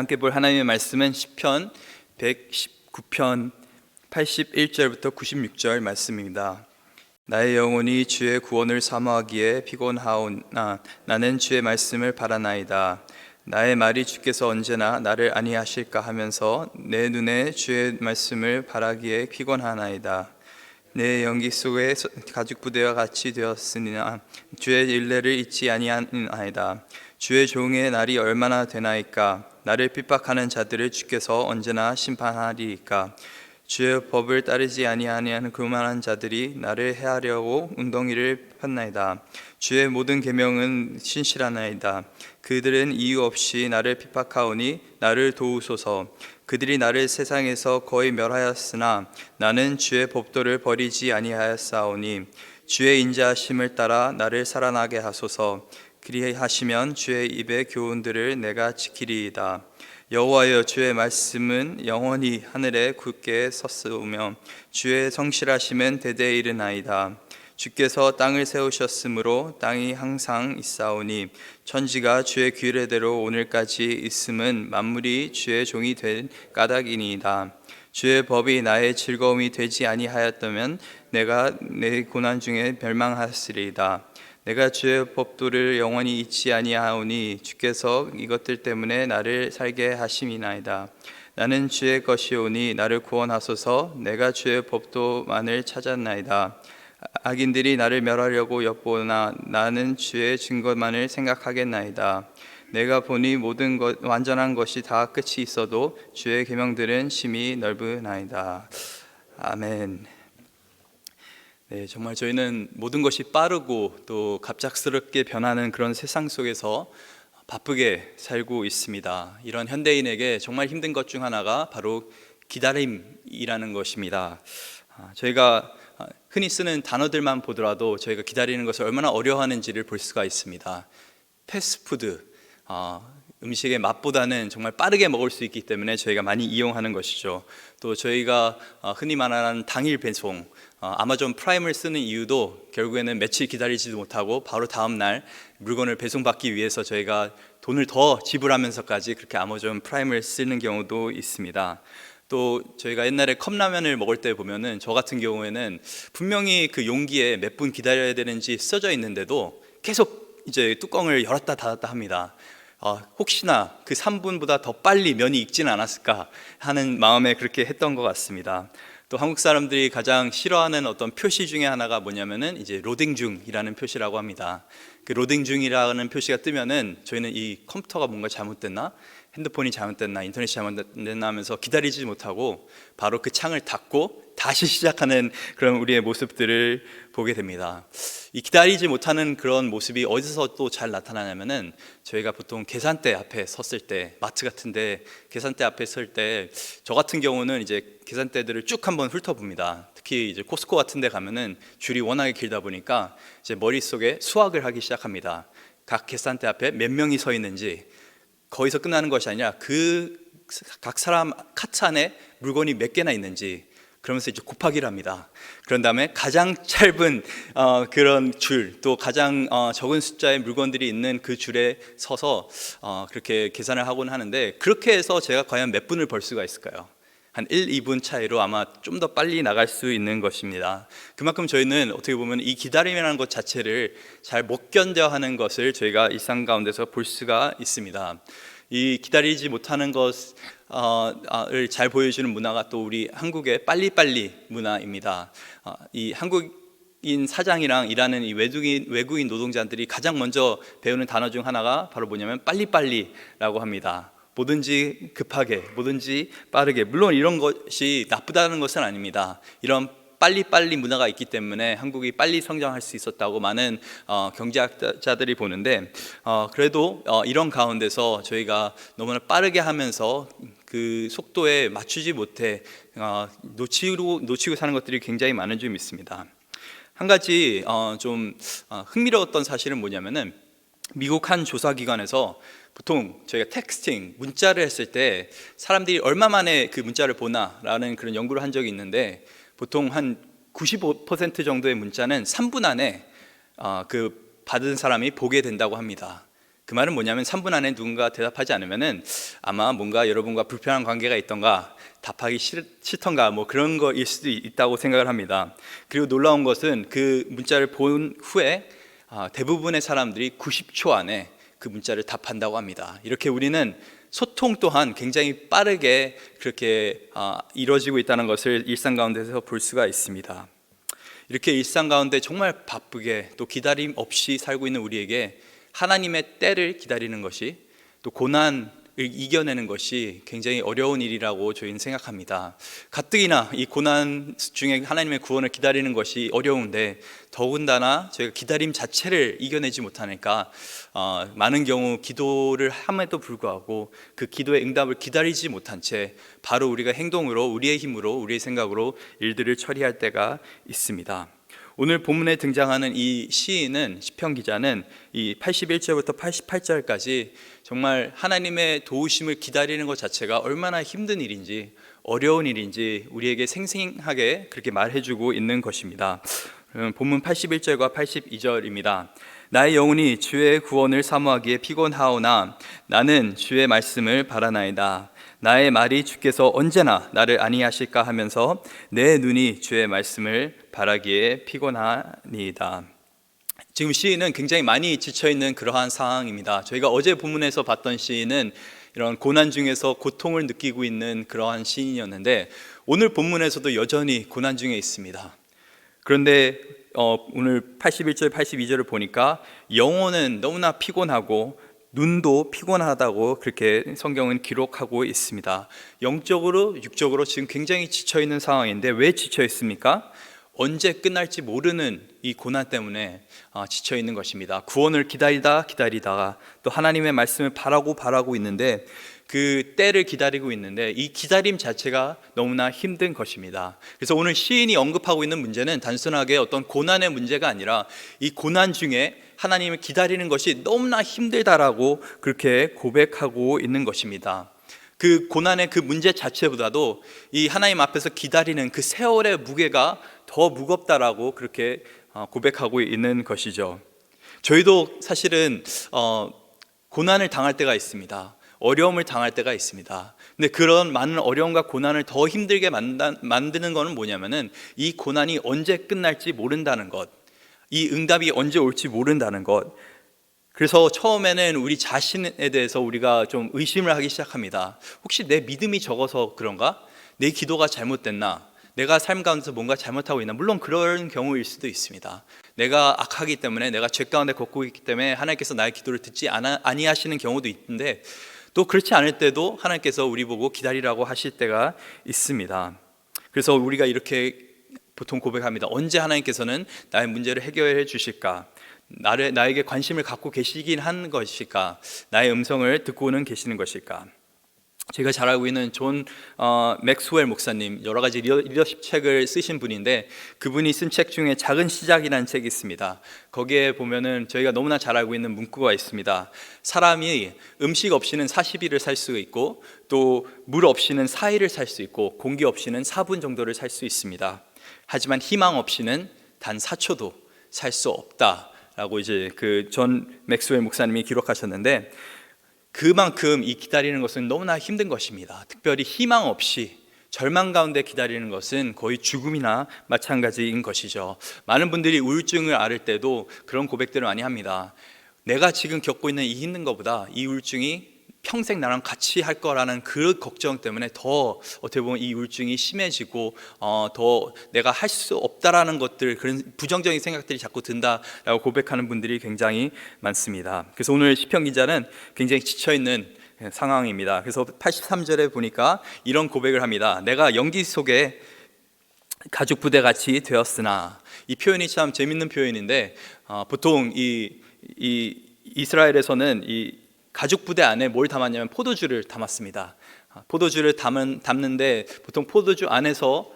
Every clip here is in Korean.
함께 볼 하나님의 말씀은 시편 119편 81절부터 96절 말씀입니다. 나의 영혼이 주의 구원을 사모하기에 피곤하오나 나는 주의 말씀을 바라나이다. 나의 말이 주께서 언제나 나를 안위하실까 하면서 내 눈에 주의 말씀을 바라기에 피곤하나이다. 내 연기 속에 가죽 부대와 같이 되었으나 주의 일례를 잊지 아니하나이다. 주의 종의 날이 얼마나 되나이까? 나를 핍박하는 자들을 주께서 언제나 심판하리이까? 주의 법을 따르지 아니하는 교만한 자들이 나를 해하려고 웅덩이를 폈나이다. 주의 모든 계명은 신실하나이다. 그들은 이유 없이 나를 핍박하오니 나를 도우소서. 그들이 나를 세상에서 거의 멸하였으나 나는 주의 법도를 버리지 아니하였사오니 주의 인자하심을 따라 나를 살아나게 하소서. 그리하시면 주의 입의 교훈들을 내가 지키리이다. 여호와여, 주의 말씀은 영원히 하늘에 굳게 섰으며 주의 성실하심은 대대에 이르나이다. 주께서 땅을 세우셨으므로 땅이 항상 있사오니 천지가 주의 규례대로 오늘까지 있음은 만물이 주의 종이 된 까닭이니이다. 주의 법이 나의 즐거움이 되지 아니하였다면 내가 내 고난 중에 멸망하였으리이다. 내가 주의 법도를 영원히 잊지 아니하오니 주께서 이것들 때문에 나를 살게 하심이나이다. 나는 주의 것이오니 나를 구원하소서. 내가 주의 법도만을 찾았나이다. 악인들이 나를 멸하려고 엿보나 나는 주의 증거만을 생각하겠나이다. 내가 보니 모든 완전한 것이 다 끝이 있어도 주의 계명들은 심히 넓으나이다. 아멘. 네, 정말 저희는 모든 것이 빠르고 또 갑작스럽게 변하는 그런 세상 속에서 바쁘게 살고 있습니다. 이런 현대인에게 정말 힘든 것 중 하나가 바로 기다림이라는 것입니다. 저희가 흔히 쓰는 단어들만 보더라도 저희가 기다리는 것을 얼마나 어려워하는지를 볼 수가 있습니다. 패스트푸드, 음식의 맛보다는 정말 빠르게 먹을 수 있기 때문에 저희가 많이 이용하는 것이죠. 또 저희가 흔히 말하는 당일 배송, 아마존 프라임을 쓰는 이유도 결국에는 며칠 기다리지도 못하고 바로 다음 날 물건을 배송받기 위해서 저희가 돈을 더 지불하면서까지 그렇게 아마존 프라임을 쓰는 경우도 있습니다. 또 저희가 옛날에 컵라면을 먹을 때 보면은 저 같은 경우에는 분명히 그 용기에 몇 분 기다려야 되는지 써져 있는데도 계속 이제 뚜껑을 열었다 닫았다 합니다. 혹시나 그 3분보다 더 빨리 면이 익지는 않았을까 하는 마음에 그렇게 했던 것 같습니다. 또 한국 사람들이 가장 싫어하는 어떤 표시 중에 하나가 뭐냐면은 이제 로딩 중이라는 표시라고 합니다. 그 로딩 중이라는 표시가 뜨면은 저희는 이 컴퓨터가 뭔가 잘못됐나, 핸드폰이 잘못됐나, 인터넷이 잘못됐나 하면서 기다리지 못하고 바로 그 창을 닫고 다시 시작하는 그런 우리의 모습들을 보게 됩니다. 이 기다리지 못하는 그런 모습이 어디서 또 잘 나타나냐면은 저희가 보통 계산대 앞에 섰을 때, 마트 같은데 계산대 앞에 설 때 저 같은 경우는 이제 계산대들을 쭉 한번 훑어봅니다. 특히 이제 코스코 같은데 가면은 줄이 워낙에 길다 보니까 이제 머릿속에 수학을 하기 시작합니다. 각 계산대 앞에 몇 명이 서 있는지. 거기서 끝나는 것이 아니라 그 각 사람 카트 안에 물건이 몇 개나 있는지, 그러면서 이제 곱하기를 합니다. 그런 다음에 가장 짧은 그런 줄, 또 가장 적은 숫자의 물건들이 있는 그 줄에 서서 그렇게 계산을 하곤 하는데, 그렇게 해서 제가 과연 몇 분을 벌 수가 있을까요? 한 1, 2분 차이로 아마 좀 더 빨리 나갈 수 있는 것입니다. 그만큼 저희는 어떻게 보면 이 기다림이라는 것 자체를 잘 못 견뎌 하는 것을 저희가 일상 가운데서 볼 수가 있습니다. 이 기다리지 못하는 것을 잘 보여주는 문화가 또 우리 한국의 빨리빨리 문화입니다. 이 한국인 사장이랑 일하는 이 외국인 노동자들이 가장 먼저 배우는 단어 중 하나가 바로 뭐냐면 빨리빨리라고 합니다. 뭐든지 급하게, 뭐든지 빠르게. 물론 이런 것이 나쁘다는 것은 아닙니다. 이런 빨리빨리 문화가 있기 때문에 한국이 빨리 성장할 수 있었다고 많은 경제학자들이 보는데, 그래도 이런 가운데서 저희가 너무나 빠르게 하면서 그 속도에 맞추지 못해 놓치고 사는 것들이 굉장히 많은 줄 믿습니다. 한 가지 좀 흥미로웠던 사실은 뭐냐면은 미국 한 조사기관에서 보통 저희가 텍스팅, 문자를 했을 때 사람들이 얼마 만에 그 문자를 보나라는 그런 연구를 한 적이 있는데, 보통 한 95% 정도의 문자는 3분 안에 그 받은 사람이 보게 된다고 합니다. 그 말은 뭐냐면 3분 안에 누군가 대답하지 않으면은 아마 뭔가 여러분과 불편한 관계가 있던가 답하기 싫던가 뭐 그런 거일 수도 있다고 생각을 합니다. 그리고 놀라운 것은 그 문자를 본 후에 대부분의 사람들이 90초 안에 그 문자를 답한다고 합니다. 이렇게 우리는 소통 또한 굉장히 빠르게 그렇게 이루어지고 있다는 것을 일상 가운데서 볼 수가 있습니다. 이렇게 일상 가운데 정말 바쁘게 또 기다림 없이 살고 있는 우리에게 하나님의 때를 기다리는 것이, 또 고난을 이겨내는 것이 굉장히 어려운 일이라고 저희는 생각합니다. 가뜩이나 이 고난 중에 하나님의 구원을 기다리는 것이 어려운데 더군다나 저희가 기다림 자체를 이겨내지 못하니까 많은 경우 기도를 함에도 불구하고 그 기도의 응답을 기다리지 못한 채 바로 우리가 행동으로, 우리의 힘으로, 우리의 생각으로 일들을 처리할 때가 있습니다. 오늘 본문에 등장하는 이 시인은, 시편 기자는 이 81절부터 88절까지 정말 하나님의 도우심을 기다리는 것 자체가 얼마나 힘든 일인지, 어려운 일인지 우리에게 생생하게 그렇게 말해주고 있는 것입니다. 본문 81절과 82절입니다. 나의 영혼이 주의 구원을 사모하기에 피곤하오나 나는 주의 말씀을 바라나이다. 나의 말이 주께서 언제나 나를 안위하실까 하면서 내 눈이 주의 말씀을 바라기에 피곤하니이다. 지금 시인은 굉장히 많이 지쳐있는 그러한 상황입니다. 저희가 어제 본문에서 봤던 시인은 이런 고난 중에서 고통을 느끼고 있는 그러한 시인이었는데 오늘 본문에서도 여전히 고난 중에 있습니다. 그런데 오늘 81절, 82절을 보니까 영혼은 너무나 피곤하고 눈도 피곤하다고 그렇게 성경은 기록하고 있습니다. 영적으로, 육적으로 지금 굉장히 지쳐있는 상황인데 왜 지쳐있습니까? 언제 끝날지 모르는 이 고난 때문에 지쳐있는 것입니다. 구원을 기다리다가 또 하나님의 말씀을 바라고 있는데 그 때를 기다리고 있는데 이 기다림 자체가 너무나 힘든 것입니다. 그래서 오늘 시인이 언급하고 있는 문제는 단순하게 어떤 고난의 문제가 아니라 이 고난 중에 하나님을 기다리는 것이 너무나 힘들다라고 그렇게 고백하고 있는 것입니다. 그 고난의 그 문제 자체보다도 이 하나님 앞에서 기다리는 그 세월의 무게가 더 무겁다라고 그렇게 고백하고 있는 것이죠. 저희도 사실은 고난을 당할 때가 있습니다. 어려움을 당할 때가 있습니다. 근데 그런 많은 어려움과 고난을 더 힘들게 만드는 것은 뭐냐면은 이 고난이 언제 끝날지 모른다는 것, 이 응답이 언제 올지 모른다는 것. 그래서 처음에는 우리 자신에 대해서 우리가 좀 의심을 하기 시작합니다. 혹시 내 믿음이 적어서 그런가? 내 기도가 잘못됐나? 내가 삶 가운데서 뭔가 잘못하고 있나? 물론 그런 경우일 수도 있습니다. 내가 악하기 때문에, 내가 죄 가운데 걷고 있기 때문에 하나님께서 나의 기도를 듣지 아니하시는 경우도 있는데 또 그렇지 않을 때도 하나님께서 우리 보고 기다리라고 하실 때가 있습니다. 그래서 우리가 이렇게 보통 고백합니다. 언제 하나님께서는 나의 문제를 해결해 주실까? 나에게 관심을 갖고 계시긴 한 것일까? 나의 음성을 듣고는 계시는 것일까? 제가 잘 알고 있는 존 맥스웰 목사님, 여러 가지 리더십 책을 쓰신 분인데 그분이 쓴 책 중에 작은 시작이라는 책이 있습니다. 거기에 보면은 저희가 너무나 잘 알고 있는 문구가 있습니다. 사람이 음식 없이는 40일을 살 수 있고 또 물 없이는 4일을 살 수 있고 공기 없이는 4분 정도를 살 수 있습니다. 하지만 희망 없이는 단 4초도 살 수 없다라고 이제 그 존 맥스웰 목사님이 기록하셨는데 그만큼 이 기다리는 것은 너무나 힘든 것입니다. 특별히 희망 없이 절망 가운데 기다리는 것은 거의 죽음이나 마찬가지인 것이죠. 많은 분들이 우울증을 앓을 때도 그런 고백들을 많이 합니다. 내가 지금 겪고 있는 이 힘든 것보다 이 우울증이 평생 나랑 같이 할 거라는 그 걱정 때문에 더 어떻게 보면 이 우울증이 심해지고 더 내가 할 수 없다라는 것들, 그런 부정적인 생각들이 자꾸 든다라고 고백하는 분들이 굉장히 많습니다. 그래서 오늘 시편 기자는 굉장히 지쳐있는 상황입니다. 그래서 83절에 보니까 이런 고백을 합니다. 내가 연기 속에 가죽 부대 같이 되었으나, 이 표현이 참 재밌는 표현인데 보통 이 이스라엘에서는 이 가죽 부대 안에 뭘 담았냐면 포도주를 담았습니다. 포도주를 담는데 보통 포도주 안에서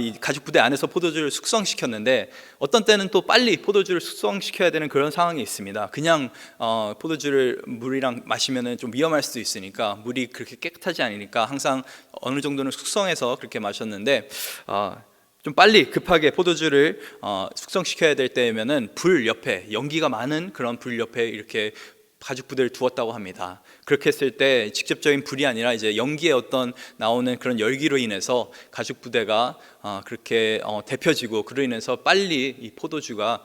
이 가죽 부대 안에서 포도주를 숙성시켰는데 어떤 때는 또 빨리 포도주를 숙성시켜야 되는 그런 상황이 있습니다. 그냥 포도주를 물이랑 마시면은 좀 위험할 수도 있으니까, 물이 그렇게 깨끗하지 않으니까 항상 어느 정도는 숙성해서 그렇게 마셨는데 좀 빨리 급하게 포도주를 숙성시켜야 될 때면은 불 옆에, 연기가 많은 그런 불 옆에 이렇게 가죽 부대를 두었다고 합니다. 그렇게 했을 때 직접적인 불이 아니라 이제 연기에 어떤 나오는 그런 열기로 인해서 가죽 부대가 그렇게 데펴지고 그로 인해서 빨리 이 포도주가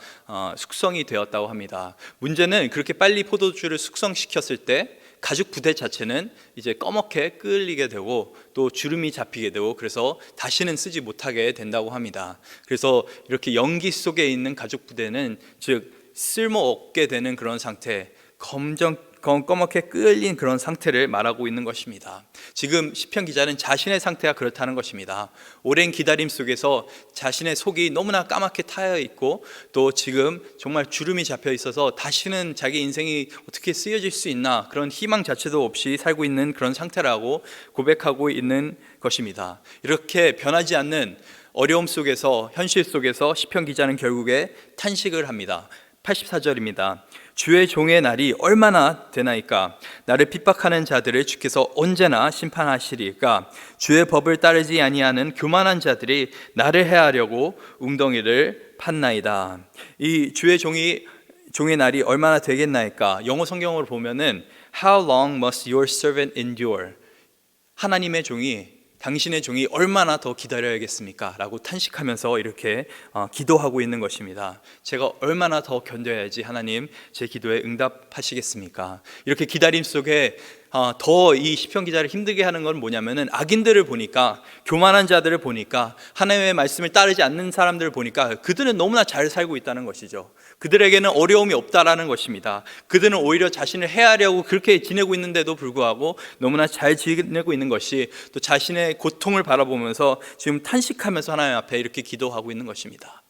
숙성이 되었다고 합니다. 문제는 그렇게 빨리 포도주를 숙성시켰을 때 가죽 부대 자체는 이제 꺼멓게 끓이게 되고 또 주름이 잡히게 되고 그래서 다시는 쓰지 못하게 된다고 합니다. 그래서 이렇게 연기 속에 있는 가죽 부대는 즉 쓸모없게 되는 그런 상태, 검게 끓인 그런 상태를 말하고 있는 것입니다. 지금 시편 기자는 자신의 상태가 그렇다는 것입니다. 오랜 기다림 속에서 자신의 속이 너무나 까맣게 타여 있고 또 지금 정말 주름이 잡혀 있어서 다시는 자기 인생이 어떻게 쓰여질 수 있나 그런 희망 자체도 없이 살고 있는 그런 상태라고 고백하고 있는 것입니다. 이렇게 변하지 않는 어려움 속에서, 현실 속에서 시편 기자는 결국에 탄식을 합니다. 84절입니다. 주의 종의 날이 얼마나 되나이까? 나를 핍박하는 자들을 주께서 언제나 심판하시리까? 주의 법을 따르지 아니하는 교만한 자들이 나를 해하려고 웅덩이를 팠나이다. 이 주의 종의 날이 얼마나 되겠나이까? 영어 성경으로 보면은 How long must your servant endure? 하나님의 종이, 당신의 종이 얼마나 더 기다려야겠습니까? 라고 탄식하면서 이렇게 기도하고 있는 것입니다. 제가 얼마나 더 견뎌야지 하나님 제 기도에 응답하시겠습니까? 이렇게 기다림 속에 더 이 시편 기자를 힘들게 하는 건 뭐냐면은 악인들을 보니까, 교만한 자들을 보니까, 하나님의 말씀을 따르지 않는 사람들을 보니까 그들은 너무나 잘 살고 있다는 것이죠. 그들에게는 어려움이 없다라는 것입니다. 그들은 오히려 자신을 해하려고 그렇게 지내고 있는데도 불구하고 너무나 잘 지내고 있는 것이, 또 자신의 고통을 바라보면서 지금 탄식하면서 하나님 앞에 이렇게 기도하고 있는 것입니다.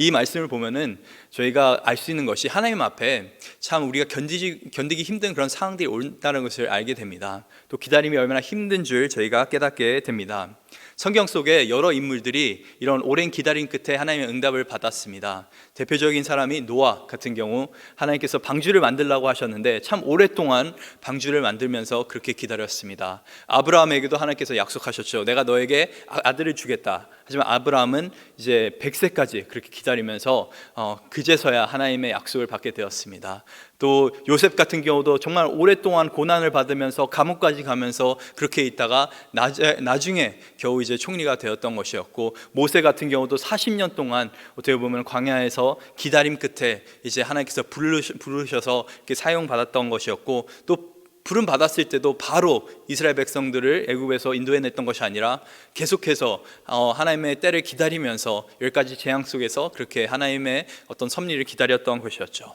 이 말씀을 보면은 저희가 알 수 있는 것이 하나님 앞에 참 우리가 견디기 힘든 그런 상황들이 온다는 것을 알게 됩니다. 또 기다림이 얼마나 힘든 줄 저희가 깨닫게 됩니다. 성경 속에 여러 인물들이 이런 오랜 기다림 끝에 하나님의 응답을 받았습니다. 대표적인 사람이 노아 같은 경우, 하나님께서 방주를 만들라고 하셨는데 참 오랫동안 방주를 만들면서 그렇게 기다렸습니다. 아브라함에게도 하나님께서 약속하셨죠. 내가 너에게 아들을 주겠다. 하지만 아브라함은 이제 100세까지 그렇게 기다리면서 그제서야 하나님의 약속을 받게 되었습니다. 또 요셉 같은 경우도 정말 오랫동안 고난을 받으면서 감옥까지 가면서 그렇게 있다가 나중에 겨우 이제 총리가 되었던 것이었고, 모세 같은 경우도 40년 동안 어떻게 보면 광야에서 기다림 끝에 이제 하나님께서 부르셔서 이렇게 사용받았던 것이었고, 또 부름 받았을 때도 바로 이스라엘 백성들을 애굽에서 인도해냈던 것이 아니라 계속해서 하나님의 때를 기다리면서 10가지 재앙 속에서 그렇게 하나님의 어떤 섭리를 기다렸던 것이었죠.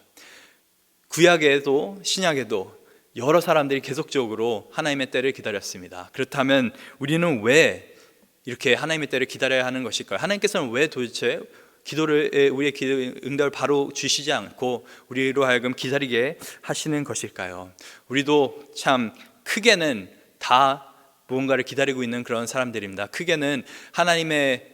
구약에도 신약에도 여러 사람들이 계속적으로 하나님의 때를 기다렸습니다. 그렇다면 우리는 왜 이렇게 하나님의 때를 기다려야 하는 것일까요? 하나님께서는 왜 도대체 우리의 기도 응답을 바로 주시지 않고 우리로 하여금 기다리게 하시는 것일까요? 우리도 참 크게는 다 무언가를 기다리고 있는 그런 사람들입니다. 크게는 하나님의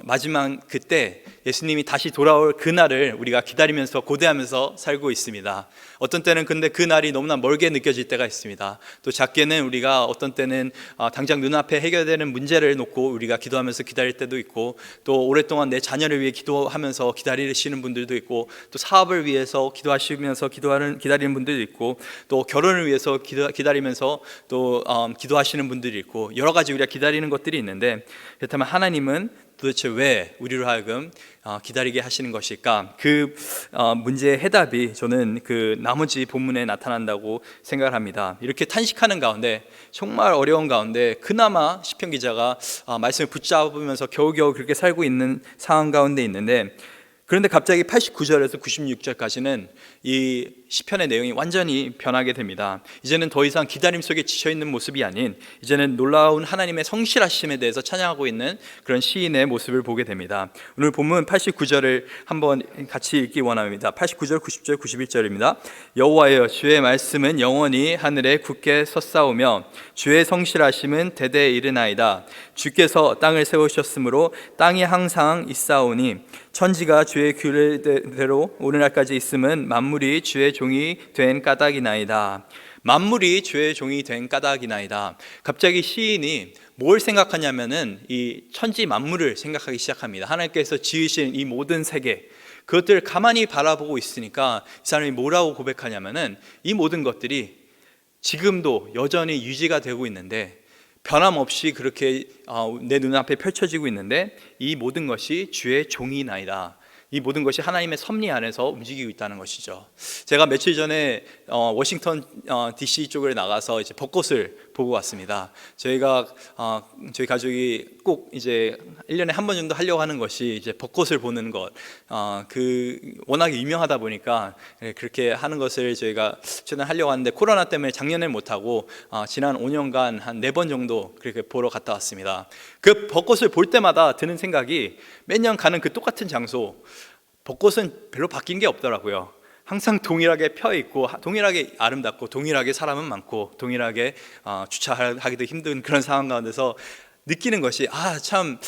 마지막 그때 예수님이 다시 돌아올 그날을 우리가 기다리면서 고대하면서 살고 있습니다. 어떤 때는 근데 그 날이 너무나 멀게 느껴질 때가 있습니다. 또 작게는 우리가 어떤 때는 당장 눈앞에 해결되는 문제를 놓고 우리가 기도하면서 기다릴 때도 있고, 또 오랫동안 내 자녀를 위해 기도하면서 기다리시는 분들도 있고, 또 사업을 위해서 기도하시면서 기다리는 분들도 있고, 또 결혼을 위해서 기다리면서 또 기도하시는 분들이 있고, 여러 가지 우리가 기다리는 것들이 있는데, 그렇다면 하나님은 도대체 왜 우리로 하여금 기다리게 하시는 것일까? 그 문제의 해답이 저는 그 나머지 본문에 나타난다고 생각을 합니다. 이렇게 탄식하는 가운데, 정말 어려운 가운데 그나마 시편 기자가 말씀을 붙잡으면서 겨우겨우 그렇게 살고 있는 상황 가운데 있는데, 그런데 갑자기 89절에서 96절까지는 이 시편의 내용이 완전히 변하게 됩니다. 이제는 더 이상 기다림 속에 지쳐있는 모습이 아닌, 이제는 놀라운 하나님의 성실하심에 대해서 찬양하고 있는 그런 시인의 모습을 보게 됩니다. 오늘 본문 89절을 한번 같이 읽기 원합니다. 89절, 90절, 91절입니다. 여호와여, 주의 말씀은 영원히 하늘에 굳게 섰사오며 주의 성실하심은 대대에 이르나이다. 주께서 땅을 세우셨으므로 땅이 항상 있사오니 천지가 주의 규례대로 오늘날까지 있음은 만물이 주의 종이 된 까닭이나이다. 만물이 주의 종이 된 까닭이나이다. 갑자기 시인이 뭘 생각하냐면은 이 천지 만물을 생각하기 시작합니다. 하나님께서 지으신 이 모든 세계, 그것들을 가만히 바라보고 있으니까 이 사람이 뭐라고 고백하냐면은 이 모든 것들이 지금도 여전히 유지가 되고 있는데, 변함없이 그렇게 내 눈앞에 펼쳐지고 있는데, 이 모든 것이 주의 종이나이다. 이 모든 것이 하나님의 섭리 안에서 움직이고 있다는 것이죠. 제가 며칠 전에 워싱턴 DC 쪽을 나가서 이제 벚꽃을 보고 왔습니다. 저희가 저희 가족이 꼭 이제 1년에 한 번 정도 하려고 하는 것이 이제 벚꽃을 보는 것. 그 워낙에 유명하다 보니까 그렇게 하는 것을 저희가 최대한 하려고 하는데, 코로나 때문에 작년에 못 하고 지난 5년간 한 4번 정도 그렇게 보러 갔다 왔습니다. 그 벚꽃을 볼 때마다 드는 생각이, 매년 가는 그 똑같은 장소, 벚꽃은 별로 바뀐 게 없더라고요. 항상 동일하게 펴 있고, 동일하게 아름답고, 동일하게 사람은 많고, 동일하게 주차하기도 힘든 그런 상황 가운데서 느끼는 것이, 참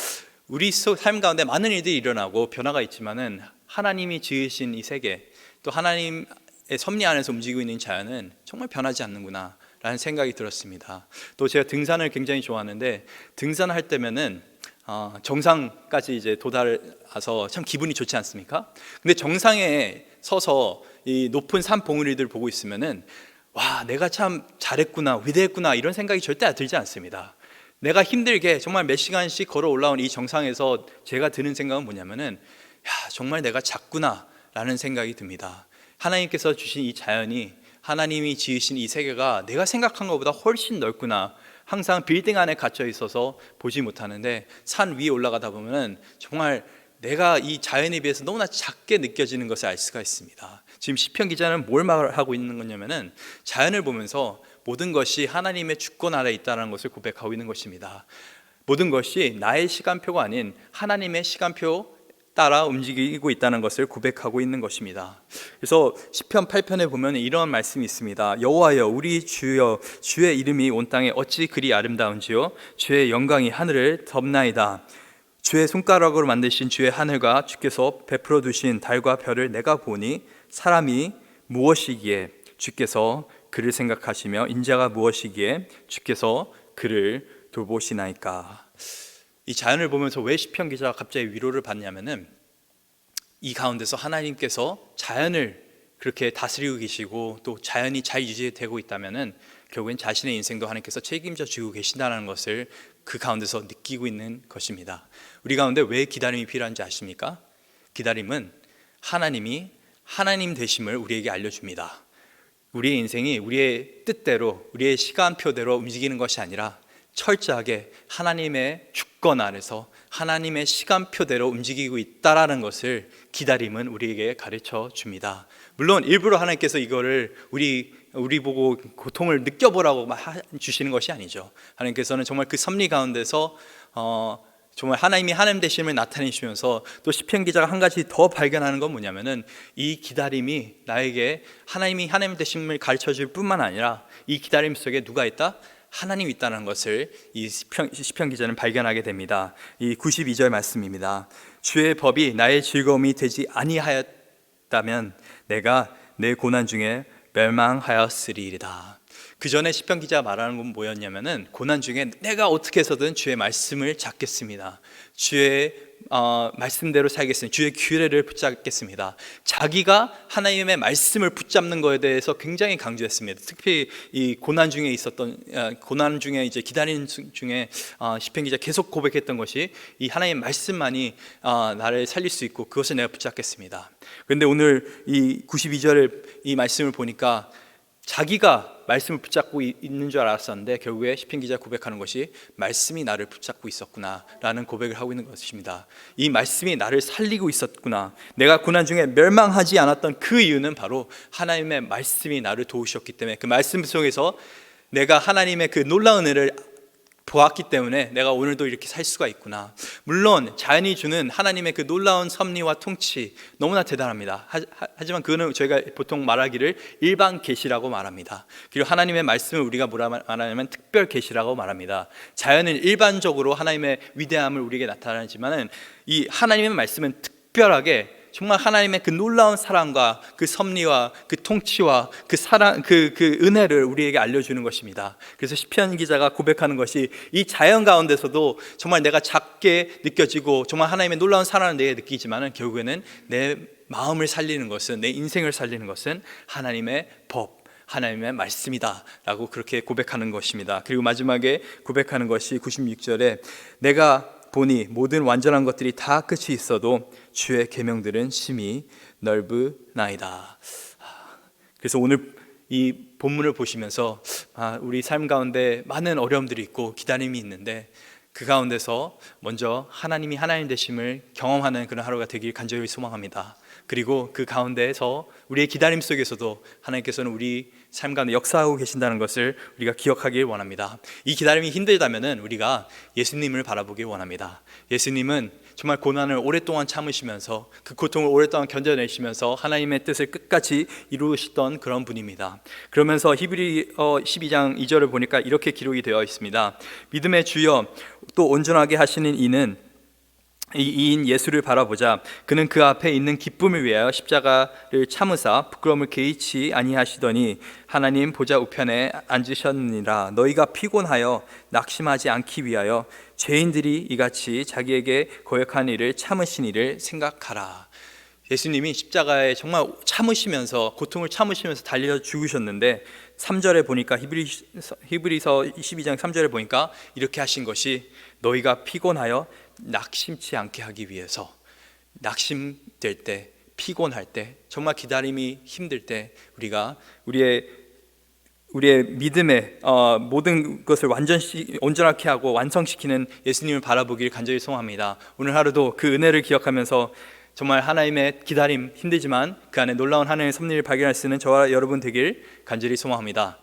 우리 삶 가운데 많은 일들이 일어나고 변화가 있지만은 하나님이 지으신 이 세계, 또 하나님의 섭리 안에서 움직이고 있는 자연은 정말 변하지 않는구나 라는 생각이 들었습니다. 또 제가 등산을 굉장히 좋아하는데, 등산할 때면은 정상까지 이제 도달해서 참 기분이 좋지 않습니까? 근데 정상에 서서 이 높은 산 봉우리들 보고 있으면은, 와, 내가 참 잘했구나, 위대했구나, 이런 생각이 절대 들지 않습니다. 내가 힘들게 정말 몇 시간씩 걸어 올라온 이 정상에서 제가 드는 생각은 뭐냐면은, 정말 내가 작구나 라는 생각이 듭니다. 하나님께서 주신 이 자연이, 하나님이 지으신 이 세계가 내가 생각한 것보다 훨씬 넓구나. 항상 빌딩 안에 갇혀 있어서 보지 못하는데, 산 위에 올라가다 보면 정말 내가 이 자연에 비해서 너무나 작게 느껴지는 것을 알 수가 있습니다. 지금 시편 기자는 뭘 말하고 있는 거냐면은, 자연을 보면서 모든 것이 하나님의 주권 아래 있다는 것을 고백하고 있는 것입니다. 모든 것이 나의 시간표가 아닌 하나님의 시간표 따라 움직이고 있다는 것을 고백하고 있는 것입니다. 그래서 시편 8편에 보면 이런 말씀이 있습니다. 여호와여, 우리 주여, 주의 이름이 온 땅에 어찌 그리 아름다운지요, 주의 영광이 하늘을 덮나이다. 주의 손가락으로 만드신 주의 하늘과 주께서 베풀어 두신 달과 별을 내가 보니, 사람이 무엇이기에 주께서 그를 생각하시며 인자가 무엇이기에 주께서 그를 돌보시나이까. 이 자연을 보면서 왜 시편 기자가 갑자기 위로를 받냐면은, 이 가운데서 하나님께서 자연을 그렇게 다스리고 계시고, 또 자연이 잘 유지되고 있다면은 결국엔 자신의 인생도 하나님께서 책임져 주고 계신다는 것을 그 가운데서 느끼고 있는 것입니다. 우리 가운데 왜 기다림이 필요한지 아십니까? 기다림은 하나님이 하나님 되심을 우리에게 알려줍니다. 우리의 인생이 우리의 뜻대로, 우리의 시간표대로 움직이는 것이 아니라 철저하게 하나님의 주권 아래서 하나님의 시간표대로 움직이고 있다라는 것을 기다림은 우리에게 가르쳐 줍니다. 물론 일부러 하나님께서 이거를 우리 보고 고통을 느껴보라고 주시는 것이 아니죠. 하나님께서는 정말 그 섭리 가운데서 정말 하나님이 하나님 되심을 나타내시면서, 또 시편 기자가 한 가지 더 발견하는 건 뭐냐면은, 이 기다림이 나에게 하나님이 하나님 되심을 가르쳐 줄 뿐만 아니라 이 기다림 속에 누가 있다? 하나님이 있다는 것을 이 시편 기자는 발견하게 됩니다. 이 92절 말씀입니다. 주의 법이 나의 즐거움이 되지 아니하였다면 내가 내 고난 중에 멸망하였으리이다. 그 전에 시편 기자가 말하는 건 뭐였냐면은, 고난 중에 내가 어떻게 해서든 주의 말씀을 잡겠습니다. 주의 말씀대로 살겠습니다. 주의 규례를 붙잡겠습니다. 자기가 하나님의 말씀을 붙잡는 것에 대해서 굉장히 강조했습니다. 특히 이 고난 중에 있었던 고난 중에 이제 기다리는 중에 시편 기자 계속 고백했던 것이, 이 하나님의 말씀만이 나를 살릴 수 있고 그것을 내가 붙잡겠습니다. 그런데 오늘 이 92절의 이 말씀을 보니까 자기가 말씀을 붙잡고 있는 줄 알았었는데, 결국에 시편 기자가 고백하는 것이 말씀이 나를 붙잡고 있었구나라는 고백을 하고 있는 것입니다. 이 말씀이 나를 살리고 있었구나. 내가 고난 중에 멸망하지 않았던 그 이유는 바로 하나님의 말씀이 나를 도우셨기 때문에, 그 말씀 속에서 내가 하나님의 그 놀라운 은혜를 보았기 때문에 내가 오늘도 이렇게 살 수가 있구나. 물론 자연이 주는 하나님의 그 놀라운 섭리와 통치 너무나 대단합니다. 하지만 그거는 저희가 보통 말하기를 일반 계시라고 말합니다. 그리고 하나님의 말씀을 우리가 뭐라 말하냐면 특별 계시라고 말합니다. 자연은 일반적으로 하나님의 위대함을 우리에게 나타내지만은, 이 하나님의 말씀은 특별하게 정말 하나님의 그 놀라운 사랑과 그 섭리와 그 통치와 그 사랑, 그 은혜를 우리에게 알려주는 것입니다. 그래서 시편 기자가 고백하는 것이, 이 자연 가운데서도 정말 내가 작게 느껴지고 정말 하나님의 놀라운 사랑을 내게 느끼지만은 결국에는 내 마음을 살리는 것은, 내 인생을 살리는 것은 하나님의 법, 하나님의 말씀이다 라고 그렇게 고백하는 것입니다. 그리고 마지막에 고백하는 것이 96절에 내가 보니 모든 완전한 것들이 다 끝이 있어도 주의 계명들은 심히 넓으나이다. 그래서 오늘 이 본문을 보시면서 우리 삶 가운데 많은 어려움들이 있고 기다림이 있는데 그 가운데서 먼저 하나님이 하나님 되심을 경험하는 그런 하루가 되길 간절히 소망합니다. 그리고 그 가운데서 우리의 기다림 속에서도 하나님께서는 우리 삶 가운데 역사하고 계신다는 것을 우리가 기억하길 원합니다. 이 기다림이 힘들다면 우리가 예수님을 바라보길 원합니다. 예수님은 정말 고난을 오랫동안 참으시면서 그 고통을 오랫동안 견뎌내시면서 하나님의 뜻을 끝까지 이루시던 그런 분입니다. 그러면서 히브리서 12장 2절을 보니까 이렇게 기록이 되어 있습니다. 믿음의 주여 또 온전하게 하시는 이는 이인 예수를 바라보자. 그는 그 앞에 있는 기쁨을 위하여 십자가를 참으사 부끄러움을 개의치 아니하시더니 하나님 보좌 우편에 앉으셨느니라. 너희가 피곤하여 낙심하지 않기 위하여 죄인들이 이같이 자기에게 거역한 일을 참으신 일을 생각하라. 예수님이 십자가에 정말 참으시면서 고통을 참으시면서 달려 죽으셨는데 3절에 보니까 히브리서 12장 3절에 보니까 이렇게 하신 것이 너희가 피곤하여 낙심치 않게 하기 위해서, 낙심될 때, 피곤할 때, 정말 기다림이 힘들 때 우리가 우리의 믿음의 모든 것을 온전하게 하고 완성시키는 예수님을 바라보길 간절히 소망합니다. 오늘 하루도 그 은혜를 기억하면서 정말 하나님의 기다림 힘들지만 그 안에 놀라운 하나님의 섭리를 발견할 수 있는 저와 여러분 되길 간절히 소망합니다.